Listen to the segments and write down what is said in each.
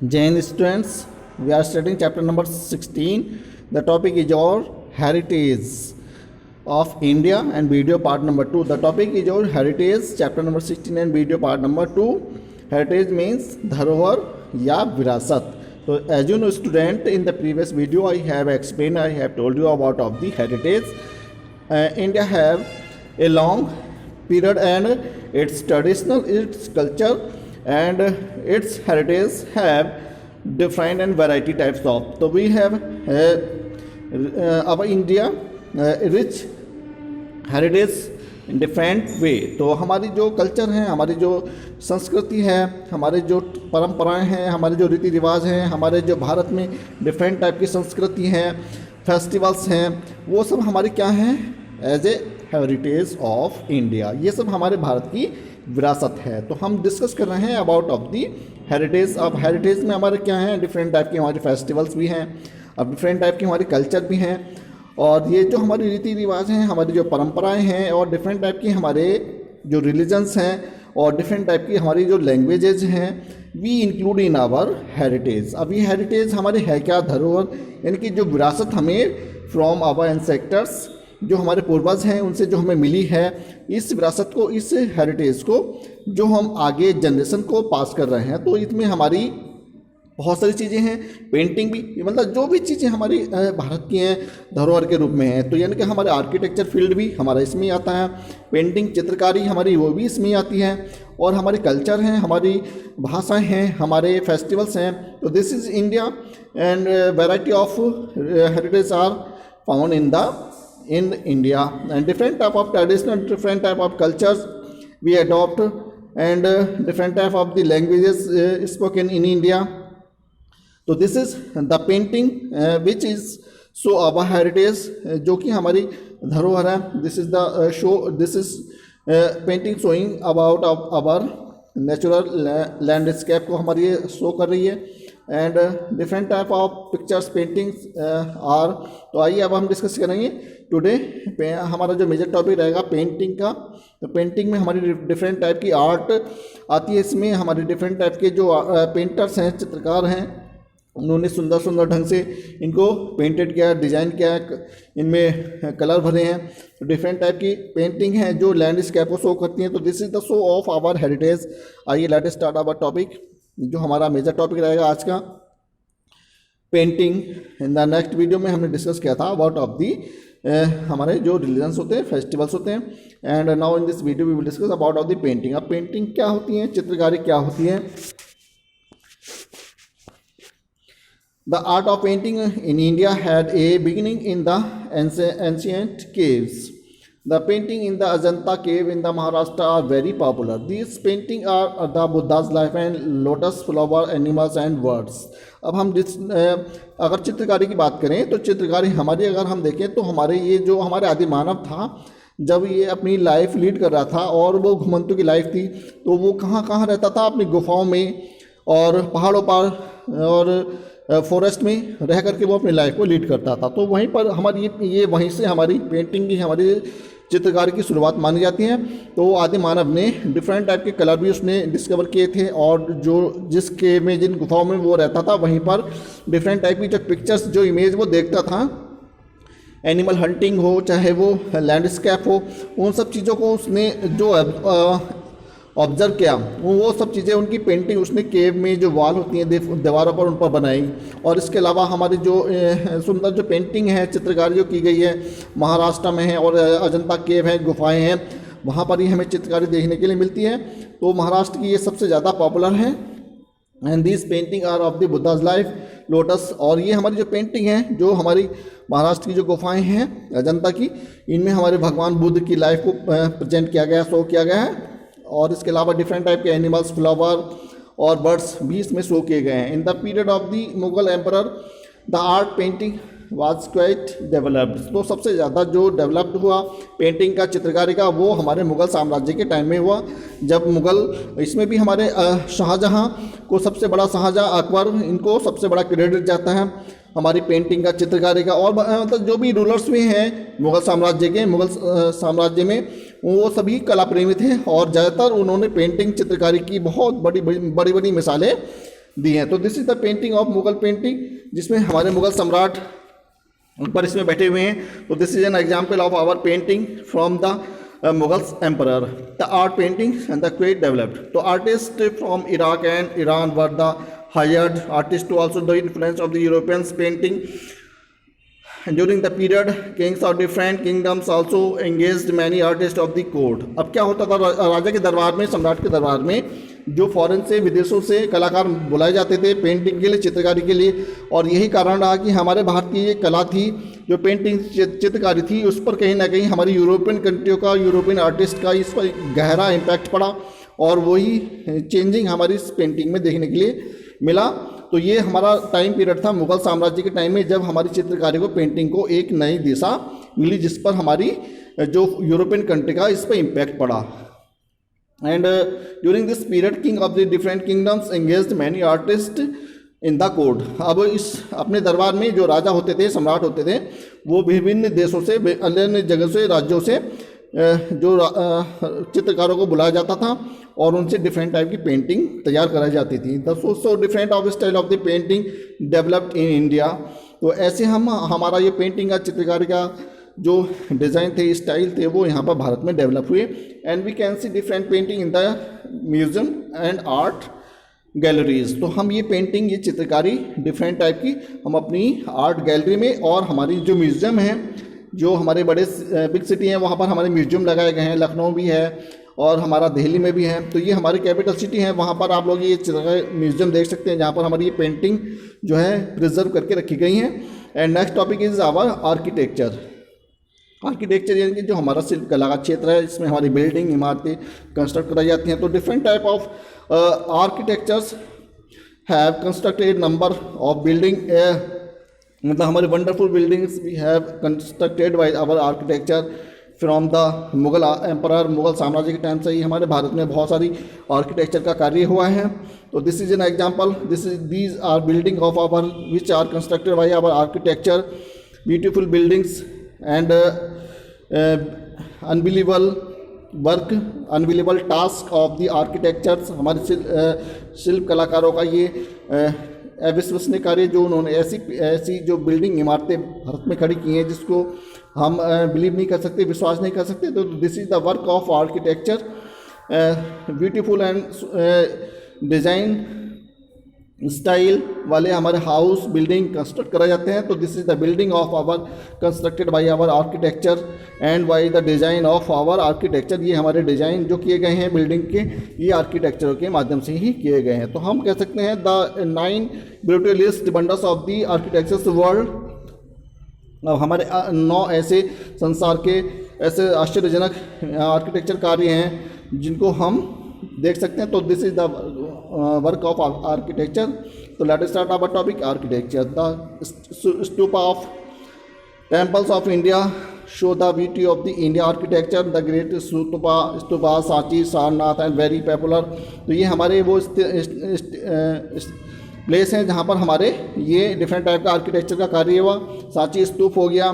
Jain students, we are studying chapter number 16. The topic is your heritage of India and video part number 2. The topic is your heritage, chapter number 16 and video part number 2. Heritage means धरोहर या विरासत. So as you know student, in the previous video I have explained, I have told you about of the heritage. India have a long period and its traditional, its culture and its heritage have different and variety types of. So we have our India rich heritage in different way. तो हमारी जो culture है, हमारी जो संस्कृति है, हमारे जो परंपराएं हैं, हमारे जो रीति रिवाज हैं, हमारे जो भारत में डिफरेंट टाइप की संस्कृति हैं, फेस्टिवल्स हैं, वो सब हमारी क्या हैं as a heritage of India. ये सब हमारे भारत की विरासत है. तो हम डिस्कस कर रहे हैं अबाउट ऑफ दी हेरिटेज. अब हेरिटेज में हमारे क्या हैं, डिफरेंट टाइप के हमारे फेस्टिवल्स भी हैं, अब डिफरेंट टाइप की हमारी कल्चर भी हैं, और ये जो हमारी रीति रिवाज हैं, हमारी जो परंपराएं हैं, और डिफरेंट टाइप की हमारे जो रिलीजन्स हैं, और डिफरेंट टाइप की हमारी जो लैंग्वेजेज हैं, we include in our heritage. अब ये हेरिटेज हमारे है क्या, धरोहर यानी कि जो विरासत हमें फ्रॉम आवर एंसेस्टर्स, जो हमारे पूर्वज हैं उनसे जो हमें मिली है, इस विरासत को, इस हेरिटेज को जो हम आगे जनरेशन को पास कर रहे हैं. तो इसमें हमारी बहुत सारी चीज़ें हैं, पेंटिंग भी, मतलब जो भी चीज़ें हमारी भारत की हैं धरोहर के रूप में हैं. तो यानी कि हमारे आर्किटेक्चर फील्ड भी हमारा इसमें ही आता है, पेंटिंग चित्रकारी हमारी वो भी इसमें ही आती है, और हमारी कल्चर हैं, हमारी भाषाएं हैं, हमारे फेस्टिवल्स हैं. तो this is India and variety of heritage are found in India, and different type of traditional, different type of cultures we adopt, and different type of the languages spoken in India. So this is the painting which is show our heritage, जो कि हमारी धरोहर है. This is the show, this is painting showing about our natural landscape को हमारी ये show कर रही है, and different type of pictures paintings are. तो आइए अब हम डिस्कस करेंगे टुडे. हमारा जो मेजर टॉपिक रहेगा पेंटिंग का. तो पेंटिंग में हमारी डिफरेंट टाइप की आर्ट आती है. इसमें हमारे डिफरेंट टाइप के जो पेंटर्स हैं, चित्रकार हैं, उन्होंने सुंदर सुंदर ढंग से इनको पेंटेड किया, डिज़ाइन किया, इनमें कलर भरे हैं. तो डिफरेंट टाइप की पेंटिंग है जो लैंडस्केप को शो करती हैं. तो this is the show of our heritage. आइए let us start our topic. जो हमारा मेजर टॉपिक रहेगा आज का painting. In the next video में हमने डिस्कस किया था अबाउट ऑफ दी हमारे जो रिलीजन्स होते हैं, फेस्टिवल्स होते हैं, and now in this video we will discuss about of the painting. अब पेंटिंग क्या होती है, चित्रकारी क्या होती है. The art of painting in India had a beginning in the ancient caves. The painting in the Ajanta cave in the Maharashtra are very popular. These paintings are the Buddha's life and lotus flower, animals and birds. अब हम अगर चित्रकारी की बात करें तो चित्रकारी हमारी अगर हम देखें तो हमारे ये जो हमारे आदि मानव था, जब ये अपनी लाइफ लीड कर रहा था और वो घुमंतु की लाइफ थी, तो वो कहाँ कहाँ रहता था, अपनी गुफाओं में और पहाड़ों पर और फॉरेस्ट में रह करके वो अपनी लाइफ को लीड करता था. तो वहीं पर हमारी ये वहीं से हमारी पेंटिंग की, हमारी चित्रकारी की शुरुआत मानी जाती है. तो आदि मानव ने डिफरेंट टाइप के कलर भी उसने डिस्कवर किए थे, और जो जिसके में जिन गुफाओं में वो रहता था वहीं पर डिफरेंट टाइप की जो पिक्चर्स, जो इमेज वो देखता था, एनिमल हंटिंग हो चाहे वो लैंडस्केप हो, उन सब चीज़ों को उसने जो ऑब्जर्व किया, वो सब चीज़ें उनकी पेंटिंग उसने केव में जो वॉल होती हैं दीवारों पर उन पर बनाई. और इसके अलावा हमारी जो सुंदर जो पेंटिंग है, चित्रकारी जो की गई है महाराष्ट्र में है, और अजंता केव है, गुफाएं हैं, वहाँ पर ही हमें चित्रकारी देखने के लिए मिलती है. तो महाराष्ट्र की ये सबसे ज़्यादा पॉपुलर है. And this painting are of the Buddha's life, lotus. और ये हमारी जो पेंटिंग है, जो हमारी महाराष्ट्र की जो गुफाएं हैं अजंता की, इनमें हमारे भगवान बुद्ध की लाइफ को प्रेजेंट किया गया, शो किया गया है. और इसके अलावा डिफरेंट टाइप के एनिमल्स, फ्लावर और बर्ड्स भी इसमें शो किए गए हैं. In the period of the Mughal emperor the art painting was quite developed. तो सबसे ज़्यादा जो डेवलप्ड हुआ पेंटिंग का, चित्रकारी का, वो हमारे मुगल साम्राज्य के टाइम में हुआ. जब मुगल, इसमें भी हमारे शाहजहाँ को सबसे बड़ा, शाहजहाँ अकबर, इनको सबसे बड़ा क्रेडिट जाता है हमारी पेंटिंग का, चित्रकारी का. और मतलब जो भी रूलर्स भी हैं मुगल साम्राज्य के, मुगल साम्राज्य में, वो सभी कला प्रेमी थे, और ज़्यादातर उन्होंने पेंटिंग, चित्रकारी की बहुत बड़ी बड़ी मिसालें दी हैं। तो this is the painting of Mughal painting, जिसमें हमारे मुगल सम्राट ऊपर इसमें बैठे हुए हैं। तो this is an example of our painting from the Mughals emperor. The art painting and the quite developed. So artists from Iraq and Iran were the hired artists to also the influence of the Europeans painting. And during the period, kings of different kingdoms also engaged many artists of the court. अब क्या होता था, राजा के दरबार में, सम्राट के दरबार में जो फॉरेन से, विदेशों से कलाकार बुलाए जाते थे पेंटिंग के लिए, चित्रकारी के लिए। और यही कारण रहा कि हमारे भारत की ये कला थी, जो पेंटिंग चित्रकारी थी, उस पर कहीं ना कहीं हमारी यूरोपियन कंट्रियों का, यूरोपियन आर्टिस्ट का इस पर गहरा इम्पैक्ट पड़ा, और वही चेंजिंग हमारी इस पेंटिंग में देखने के लिए मिला। तो ये हमारा टाइम पीरियड था मुगल साम्राज्य के टाइम में, जब हमारी चित्रकारी को, पेंटिंग को एक नई दिशा मिली, जिस पर हमारी जो यूरोपियन कंट्री का इस पर इम्पैक्ट पड़ा। And during this period king of the different kingdoms engaged many artist in the court. अब इस अपने दरबार में जो राजा होते थे, सम्राट होते थे, वो विभिन्न देशों से, अन्य जगह से, राज्यों से जो चित्रकारों को बुलाया जाता था और उनसे डिफरेंट टाइप की पेंटिंग तैयार कराई जाती थी। The so different of style of the painting developed in India. तो ऐसे हमारा ये पेंटिंग का, चित्रकारी का जो डिज़ाइन थे, स्टाइल थे, वो यहाँ पर भारत में डेवलप हुए। And we can see different painting in the museum and art galleries. तो हम ये पेंटिंग, ये चित्रकारी डिफरेंट टाइप की हम अपनी आर्ट गैलरी में, और हमारी जो म्यूज़ियम है, जो हमारे बड़े बिग सिटी हैं, वहाँ पर हमारे म्यूजियम लगाए गए हैं। लखनऊ भी है और हमारा दिल्ली में भी है। तो ये हमारी कैपिटल सिटी है, वहाँ पर आप लोग ये म्यूजियम देख सकते हैं, जहाँ पर हमारी ये पेंटिंग जो है प्रिजर्व करके रखी गई हैं। And next topic is our architecture. Architecture यानी कि जो हमारा शिल्प कला का क्षेत्र है, इसमें हमारी बिल्डिंग, इमारतें कंस्ट्रक्ट कराई जाती हैं। तो different type of architectures have constructed number of building, मतलब हमारे wonderful buildings we have constructed by our architecture from the Mughal emperor. Mughal साम्राज्य के टाइम से ही हमारे भारत में बहुत सारी आर्किटेक्चर का कार्य हुआ है। तो this is an example, these are building of our which are constructed by our architecture, beautiful buildings and unbelievable work, unbelievable task of the architectures. हमारे शिल्प कलाकारों का ये अविश्वसनीय कार्य, जो उन्होंने ऐसी जो बिल्डिंग, इमारतें भारत में खड़ी की हैं, जिसको हम बिलीव नहीं कर सकते, विश्वास नहीं कर सकते। तो this is the work of architecture, beautiful and design style वाले हमारे हाउस, बिल्डिंग कंस्ट्रक्ट कराए जाते हैं। तो this is the building of our constructed by our architecture and by the design of our architecture. ये हमारे डिज़ाइन जो किए गए हैं बिल्डिंग के, ये आर्किटेक्चर के माध्यम से ही किए गए हैं। तो हम कह सकते हैं the 9 beautiful wonders of the architectures world. अब हमारे 9 ऐसे संसार के ऐसे आश्चर्यजनक आर्किटेक्चर कार्य हैं जिनको हम देख सकते हैं। तो this is the work of architecture. तो let us start our topic architecture. The stupa of temples of India show the beauty of the India architecture. The great stupa Sanchi, Sarnath and very popular. तो ये हमारे वो प्लेस हैं जहाँ पर हमारे ये डिफरेंट टाइप का आर्किटेक्चर का कार्य हुआ। सांची स्तूप हो गया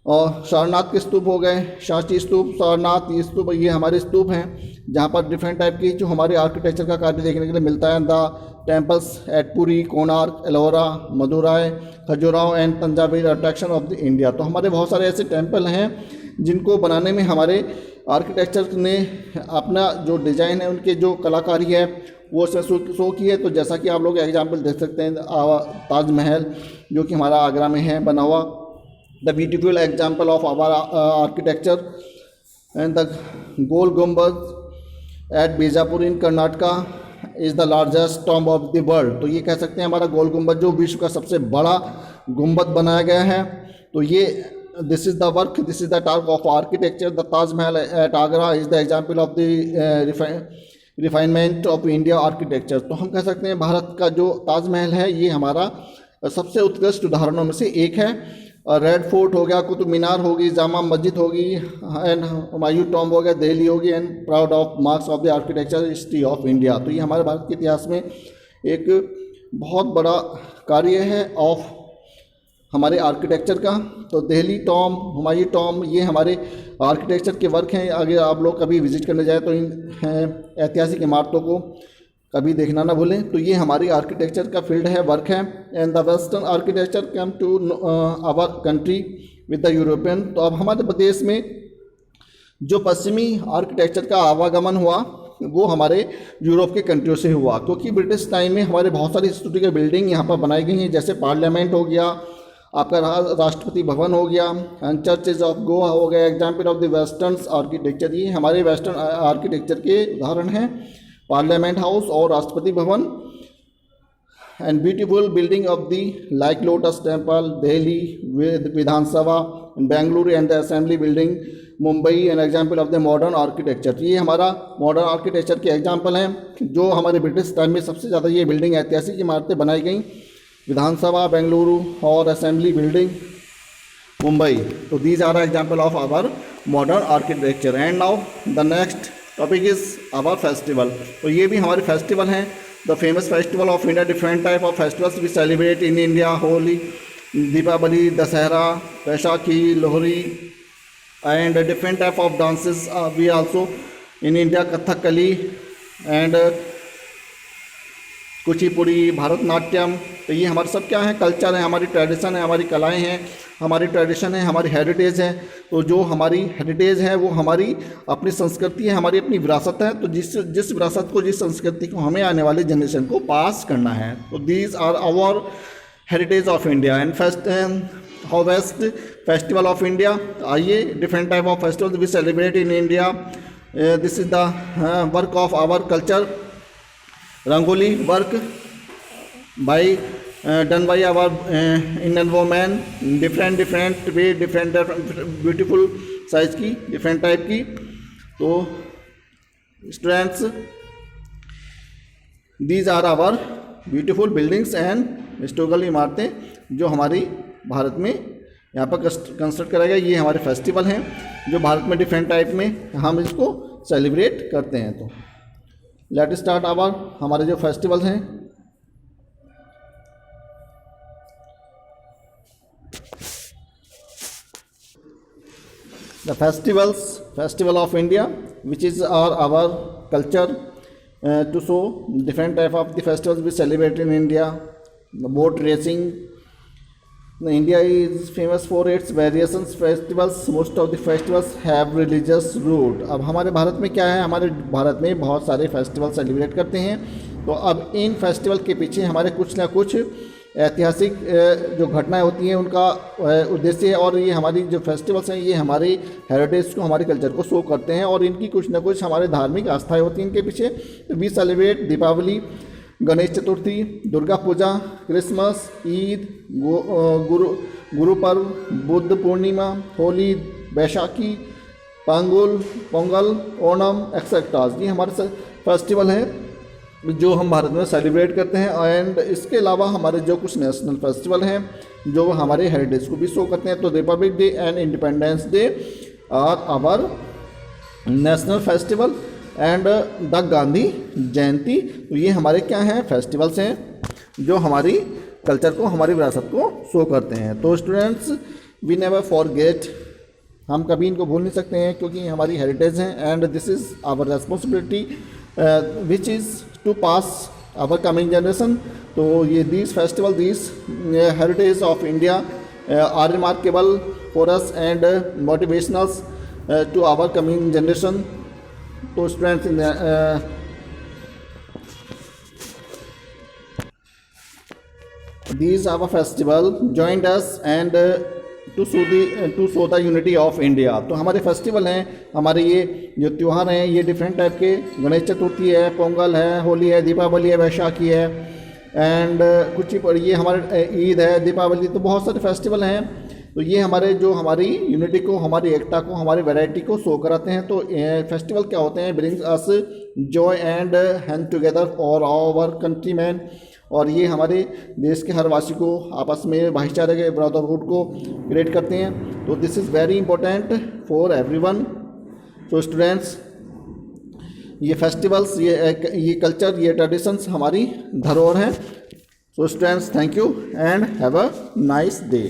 और सारनाथ के स्तूप हो गए, सांची स्तूप, सारनाथ, ये स्तूप, ये हमारे स्तूप हैं जहाँ पर डिफरेंट टाइप की जो हमारे आर्किटेक्चर का कार्य देखने के लिए मिलता है। The temples at Puri, Konark, Ellora, Madurai, Khajuraho and Thanjavur attraction of the India. तो हमारे बहुत सारे ऐसे टेम्पल हैं जिनको बनाने में हमारे आर्किटेक्चर ने अपना जो डिज़ाइन है, उनके जो कलाकारी है, वो शो की है। तो जैसा कि आप लोग एग्जाम्पल देख सकते हैं, ताजमहल जो कि हमारा आगरा में है बना हुआ, the beautiful example of our architecture and the Gol Gumbaz at Bijapur in Karnataka is the largest tomb of the world. तो ये कह सकते हैं हमारा गोल गुम्बद जो विश्व का सबसे बड़ा गुम्बद बनाया गया है। तो ये this is the work, this is the task of architecture. The Taj Mahal at Agra is the example of the refinement of India architecture. तो हम कह सकते हैं भारत का जो ताजमहल है, ये हमारा सबसे उत्कृष्ट उदाहरणों में से एक है। रेड फोर्ट हो गया, कुतुब मीनार होगी, जामा मस्जिद होगी, एंड हुमायूं टॉम्ब हो गया, दिल्ली होगी, and proud of marks of the architecture history of India. तो ये हमारे भारत के इतिहास में एक बहुत बड़ा कार्य है ऑफ हमारे आर्किटेक्चर का। तो दिल्ली टॉम्ब, हुमायूं टॉम्ब, ये हमारे आर्किटेक्चर के वर्क हैं। अगर आप लोग कभी विजिट करने जाए तो इन ऐतिहासिक इमारतों को कभी देखना ना भूलें। तो ये हमारी आर्किटेक्चर का फील्ड है, वर्क है। And the western architecture come to our country with the European. तो अब हमारे प्रदेश में जो पश्चिमी आर्किटेक्चर का आवागमन हुआ वो हमारे यूरोप के कंट्रियों से हुआ, क्योंकि ब्रिटिश टाइम में हमारे बहुत सारी हिस्टोरिकल बिल्डिंग यहाँ पर बनाई गई हैं, जैसे पार्लियामेंट हो गया, आपका राष्ट्रपति भवन हो गया, चर्चेज ऑफ गोवा हो गया। Example of the western architecture, ये हमारे वेस्टर्न आर्किटेक्चर के उदाहरण हैं, पार्लियामेंट हाउस और Rashtrapati Bhavan. And beautiful building of the like lotus temple Delhi, Vidhan Sabha Bengaluru and the assembly building Mumbai. And example of the modern architecture, ये हमारा मॉडर्न आर्किटेक्चर के एग्जाम्पल हैं जो हमारे ब्रिटिश टाइम में सबसे ज़्यादा ये बिल्डिंग ऐतिहासिक इमारतें बनाई गई, विधानसभा बेंगलुरु और असेंबली बिल्डिंग मुंबई। तो these are example of our modern architecture. And now the next topic is our festival. तो ये भी हमारे फेस्टिवल हैं। The famous festival of India, different type of festivals we celebrate in India, Holi, Deepawali, Dussehra, Baisakhi, Lohri and different type of dances we also in India, Kathakali and Kuchipudi, Bharatanatyam. तो ये हमारे सब क्या है, कल्चर है, हमारी ट्रेडिशन है, हमारी कलाएं हैं, हमारी ट्रेडिशन है, हमारी हेरिटेज है। तो जो हमारी हेरिटेज है वो हमारी अपनी संस्कृति है, हमारी अपनी विरासत है। तो जिस विरासत को, जिस संस्कृति को हमें आने वाली जनरेशन को पास करना है। तो these are our heritage of India. And harvest festival of India, आइए different type of festival we celebrate in India. This is the work of our culture, rangoli work by done by our Indian women, different way, different beautiful size की, different type की। तो students, these are our beautiful buildings and historical इमारतें जो हमारी भारत में यहाँ पर construct कराया गया। ये हमारे फेस्टिवल हैं जो भारत में डिफरेंट टाइप में हम इसको सेलिब्रेट करते हैं। तो लेट स्टार्ट आवर हमारे जो फेस्टिवल्स हैं। The festival of India which is our culture to show different type of the festivals we celebrate in India. Boat racing. India is famous for its variations festivals. Most of the festivals have religious root. अब हमारे भारत में क्या है, हमारे भारत में बहुत सारे festival celebrate करते हैं। तो अब इन फेस्टिवल के पीछे हमारे कुछ ना कुछ ऐतिहासिक जो घटनाएं होती हैं उनका उद्देश्य है। और ये हमारी जो फेस्टिवल्स हैं ये हमारी हेरिटेज को, हमारे कल्चर को शो करते हैं और इनकी कुछ ना कुछ हमारे धार्मिक आस्थाएं होती हैं इनके पीछे। तो we celebrate Deepavali, Ganesh Chaturthi, Durga Puja, Christmas, Eid, Guru Parv, Buddha Purnima, Holi, Baisakhi, Pongal, Onam etcetera. ये हमारे फेस्टिवल हैं जो हम भारत में सेलिब्रेट करते हैं। एंड इसके अलावा हमारे जो कुछ नेशनल फेस्टिवल हैं जो हमारे हेरिटेज को भी शो करते हैं। तो Republic Day and Independence Day are our national festival and the Gandhi Jayanti. तो ये हमारे क्या हैं, फेस्टिवल्स हैं जो हमारी कल्चर को, हमारी विरासत को शो करते हैं। तो स्टूडेंट्स, वी नेवर फॉरगेट, हम कभी इनको भूल नहीं सकते हैं क्योंकि ये हमारी हेरिटेज हैं। And this is our responsibility which is to pass our coming generation. तो ये these festival, these heritage of India are remarkable for us and motivationals to our coming generation. तो students, these our festival joined us and to show the unity of India। तो हमारे festival हैं, हमारे ये जो त्यौहार हैं ये डिफरेंट टाइप के, गणेश चतुर्थी है, पोंगल है, होली है, दीपावली है, बैसाखी है एंड कुचिपुड़ी, ये हमारे ईद है, दीपावली। तो बहुत सारे फेस्टिवल हैं। तो ये हमारे जो हमारी यूनिटी को, हमारी एकता को, हमारी वैरायटी को शो कराते हैं। तो फेस्टिवल क्या होते हैं, brings us joy and hand together for our countryman. और ये हमारे देश के हर वासी को आपस में भाईचारे के, ब्रदरहुड को क्रिएट करते हैं। तो this is very important for everyone. तो स्टूडेंट्स, ये फेस्टिवल्स, ये कल्चर, ये ट्रेडिशंस हमारी धरोहर हैं। So students, thank you and have a nice day.